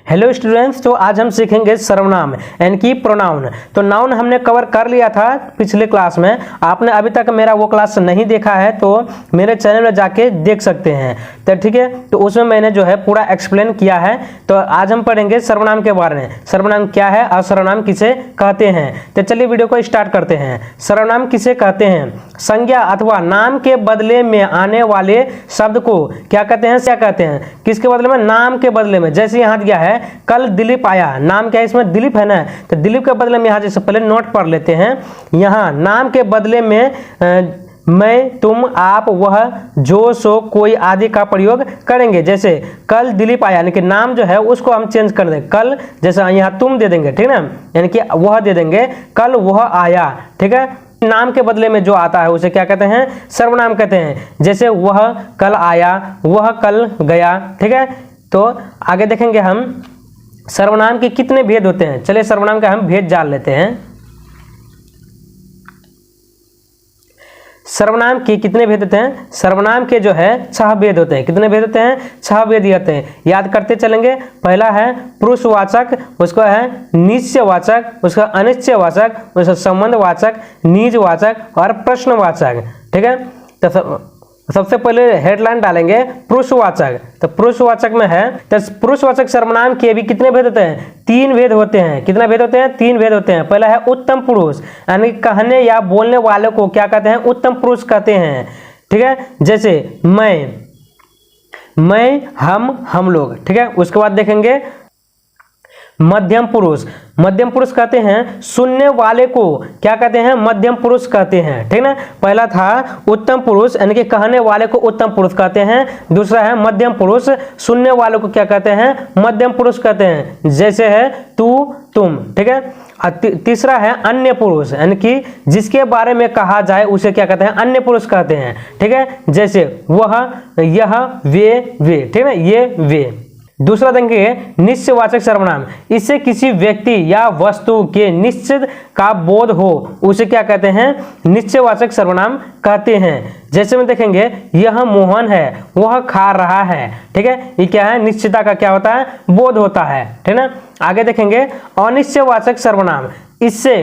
Hello students, तो आज हम सीखेंगे सर्वनाम यानी कि प्रोनाउन। तो नाउन हमने कवर कर लिया था पिछले क्लास में। आपने अभी तक मेरा वो क्लास नहीं देखा है तो मेरे चैनल में जाके देख सकते हैं। तो ठीक है, तो उसमें मैंने जो है पूरा एक्सप्लेन किया है। तो आज हम पढ़ेंगे सर्वनाम के बारे में। सर्वनाम क्या है और सर्वनाम किसे कहते हैं। तो चलिए वीडियो को स्टार्ट करते हैं। सर्वनाम किसे कहते हैं? संज्ञा अथवा नाम के बदले में आने वाले शब्द को क्या कहते हैं? क्या कहते हैं? किसके बदले में? नाम के बदले में। जैसे यहाँ दिया है कल दिलीप आया, नाम क्या है इसमें? दिलीप है ना। तो दिलीप के बदले में यहाँ जैसे पहले नोट पढ़ लेते हैं। यहाँ नाम के बदले में मैं, तुम, आप, वह, जो, सो, कोई आदि का प्रयोग करेंगे। जैसे कल दिलीप आया यानी कि नाम जो है उसको हम चेंज कर देंगे। कल जैसे यहाँ तुम दे देंगे, ठीक है ना, यानी कि वह दे देंगे, कल वह आया। ठीक है, नाम के बदले में जो आता है उसे क्या कहते हैं? सर्वनाम कहते हैं। जैसे वह कल आया, वह कल गया। ठीक है, तो आगे देखेंगे हम सर्वनाम के कितने भेद होते हैं। चलिए सर्वनाम का हम भेद जान लेते हैं। सर्वनाम के कितने भेद होते हैं? सर्वनाम के जो है 6 भेद होते हैं। कितने भेद होते हैं? 6 भेद होते हैं। याद करते चलेंगे। पहला है पुरुषवाचक, उसका है निश्चयवाचक, उसका अनिश्चयवाचक, उसका संबंधवाचक, निजवाचक और प्रश्नवाचक। ठीक है, तो सबसे पहले हेडलाइन डालेंगे पुरुषवाचक। तो पुरुषवाचक में है, तो पुरुषवाचक सर्वनाम के भी कितने भेद होते हैं? 3 भेद होते हैं। कितने भेद होते हैं? 3 भेद होते हैं। पहला है उत्तम पुरुष, यानी कहने या बोलने वाले को क्या कहते हैं? उत्तम पुरुष कहते हैं। ठीक है, जैसे मैं, हम लोग। ठीक है, उसके बाद देखेंगे मध्यम पुरुष। मध्यम पुरुष कहते हैं सुनने वाले को क्या कहते हैं? मध्यम पुरुष कहते हैं। ठीक है, पहला था उत्तम पुरुष यानी कि कहने वाले को उत्तम पुरुष कहते हैं। दूसरा है मध्यम पुरुष, सुनने वाले को क्या कहते हैं? मध्यम पुरुष कहते हैं। जैसे है तू, तुम। ठीक है, तीसरा है अन्य पुरुष, यानी कि जिसके बारे में कहा जाए उसे क्या कहते हैं? अन्य पुरुष कहते हैं। ठीक है, जैसे वह, यह, वे। ठीक है, ये, वे। दूसरा देखेंगे निश्चयवाचक सर्वनाम। इससे किसी व्यक्ति या वस्तु के निश्चित का बोध हो उसे क्या कहते हैं? निश्चयवाचक सर्वनाम कहते हैं। जैसे में देखेंगे यह मोहन है, वह खा रहा है। ठीक है, ये क्या है? निश्चितता का क्या होता है? बोध होता है। ठीक है ना। आगे देखेंगे अनिश्चयवाचक सर्वनाम। इससे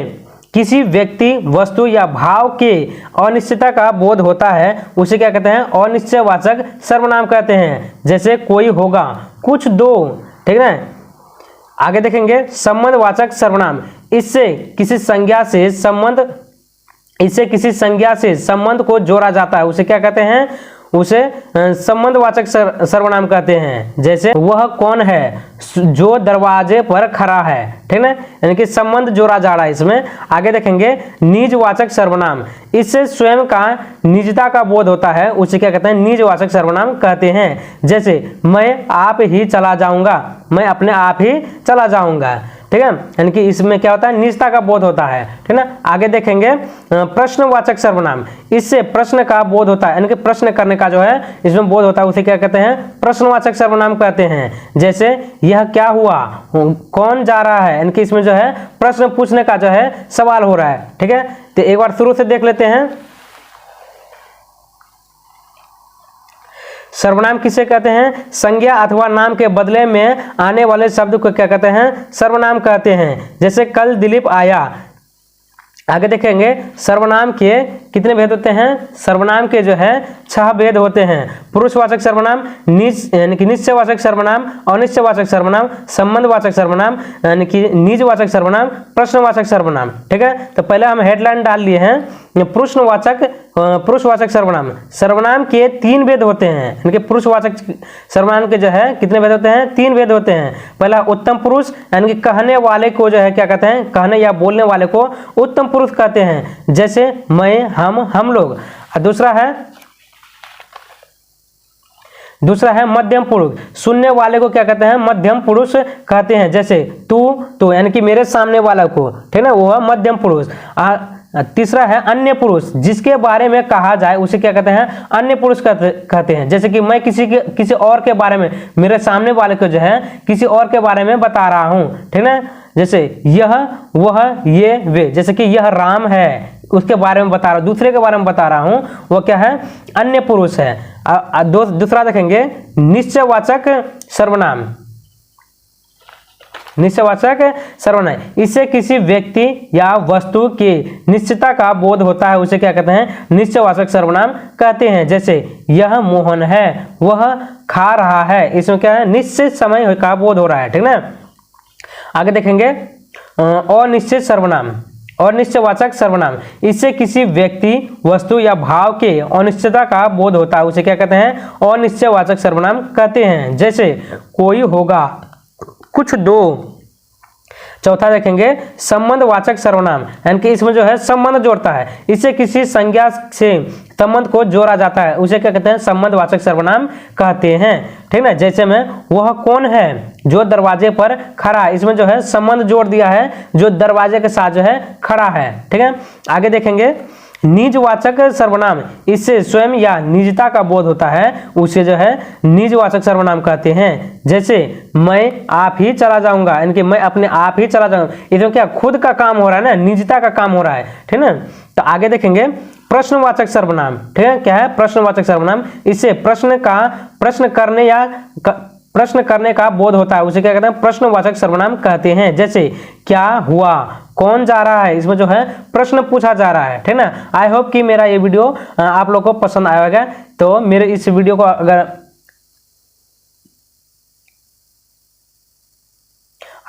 किसी व्यक्ति, वस्तु या भाव के अनिश्चितता का बोध होता है उसे क्या कहते हैं? अनिश्चयवाचक सर्वनाम कहते हैं। जैसे कोई होगा, कुछ दो। ठीक है ना। आगे देखेंगे संबंधवाचक सर्वनाम। इससे किसी संज्ञा से संबंध को जोड़ा जाता है उसे क्या कहते हैं? उसे संबंधवाचक सर्वनाम कहते हैं। जैसे वह कौन है जो दरवाजे पर खड़ा है। ठीक है, यानी कि संबंध जोड़ा जा रहा है इसमें। आगे देखेंगे निजवाचक सर्वनाम। इससे स्वयं का निजता का बोध होता है उसे क्या कहते हैं? निजवाचक सर्वनाम कहते हैं। जैसे मैं आप ही चला जाऊंगा, मैं अपने आप ही चला जाऊंगा। ठीक है, यानी कि इसमें क्या होता है? निजता का बोध होता है। ठीक है ना। आगे देखेंगे प्रश्नवाचक सर्वनाम। इससे प्रश्न का बोध होता है, यानी कि प्रश्न करने का जो है इसमें बोध होता है उसे क्या कहते हैं? प्रश्नवाचक सर्वनाम कहते हैं। जैसे यह क्या हुआ, कौन जा रहा है, यानी कि इसमें जो है प्रश्न पूछने का जो है सवाल हो रहा है। ठीक है, तो एक बार शुरू से देख लेते हैं। सर्वनाम किसे कहते हैं? संज्ञा अथवा नाम के बदले में आने वाले शब्द को क्या कहते हैं? सर्वनाम कहते हैं। जैसे कल दिलीप आया। आगे देखेंगे सर्वनाम के कितने भेद होते हैं? सर्वनाम के जो है 6 भेद होते हैं। पुरुषवाचक सर्वनाम, यानी कि निश्चयवाचक सर्वनाम, अनिश्चयवाचक सर्वनाम, संबंधवाचक सर्वनाम यानी कि निजवाचक सर्वनाम, प्रश्नवाचक सर्वनाम। ठीक है, तो पहले हम हेडलाइन डाल लिए हैं पुरुषवाचक सर्वनाम। सर्वनाम के 3 भेद होते हैं, यानी कि पुरुषवाचक सर्वनाम के जो है कितने भेद होते हैं? 3 भेद होते हैं। पहला उत्तम पुरुष, यानी कि कहने वाले को जो है क्या कहते हैं? कहने या बोलने वाले को उत्तम पुरुष कहते हैं। जैसे मैं, हम लोग। दूसरा है मध्यम पुरुष। सुनने वाले को क्या कहते हैं? मध्यम पुरुष कहते हैं। जैसे तू यानी कि मेरे सामने वाला को, ठीक है, वो है मध्यम पुरुष। तीसरा है अन्य पुरुष। जिसके बारे में कहा जाए उसे क्या कहते हैं? अन्य पुरुष कहते हैं। जैसे कि मैं किसी और के बारे में, मेरे सामने वाले को जो है किसी और के बारे में बता रहा हूँ। ठीक है, जैसे यह, वह, ये, वे। जैसे कि यह राम है, उसके बारे में बता रहा हूँ, दूसरे के बारे में बता रहा हूँ, वो क्या है? अन्य पुरुष है। दूसरा देखेंगे निश्चयवाचक सर्वनाम। निश्चयवाचक सर्वनाम। इससे किसी व्यक्ति या वस्तु की निश्चितता का बोध होता है, उसे क्या कहते हैं? निश्चयवाचक सर्वनाम कहते हैं। जैसे यह मोहन है, वह खा रहा है, इसमें क्या है? निश्चित समय का बोध हो रहा है, ठीक ना। आगे देखेंगे अनिश्चित सर्वनाम, अनिश्चयवाचक सर्वनाम। इससे किसी व्यक्ति, वस्तु या भाव के अनिश्चितता का बोध होता है, उसे क्या कहते हैं? अनिश्चयवाचक सर्वनाम कहते हैं। जैसे कोई होगा, कुछ दो। चौथा देखेंगे संबंधवाचक सर्वनाम, यानी कि इसमें जो है संबंध जोड़ता है, इससे किसी संज्ञा से संबंध को जोड़ा जाता है, उसे क्या कहते हैं? संबंधवाचक सर्वनाम कहते हैं, ठीक ना। जैसे में वह कौन है जो दरवाजे पर खड़ा है, इसमें जो है संबंध जोड़ दिया है, जो दरवाजे के साथ जो है खड़ा है, ठीक है। आगे देखेंगे निजवाचक सर्वनाम, इससे स्वयं या निजता का बोध होता है, उसे जो है निजवाचक सर्वनाम कहते हैं। जैसे मैं आप ही चला जाऊंगा, यानी कि मैं अपने आप ही चला जाऊंगा, इसमें क्या? खुद का काम हो रहा है ना, निजता का काम हो रहा है, ठीक है। तो आगे देखेंगे प्रश्नवाचक सर्वनाम, ठीक है। क्या है? प्रश्नवाचक सर्वनाम। इससे प्रश्न करने का बोध होता है, उसे क्या कहते हैं? प्रश्नवाचक सर्वनाम कहते हैं। जैसे क्या हुआ, कौन जा रहा है, इसमें जो है प्रश्न पूछा जा रहा है, ठीक ना। आई होप कि मेरा ये वीडियो आप लोग को पसंद आएगा। तो मेरे इस वीडियो को अगर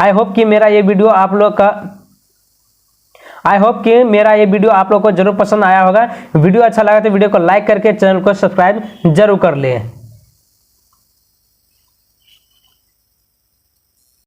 आई होप कि मेरा ये वीडियो आप लोग को जरूर पसंद आया होगा। वीडियो अच्छा लगा तो वीडियो को लाइक करके चैनल को सब्सक्राइब जरूर कर लें।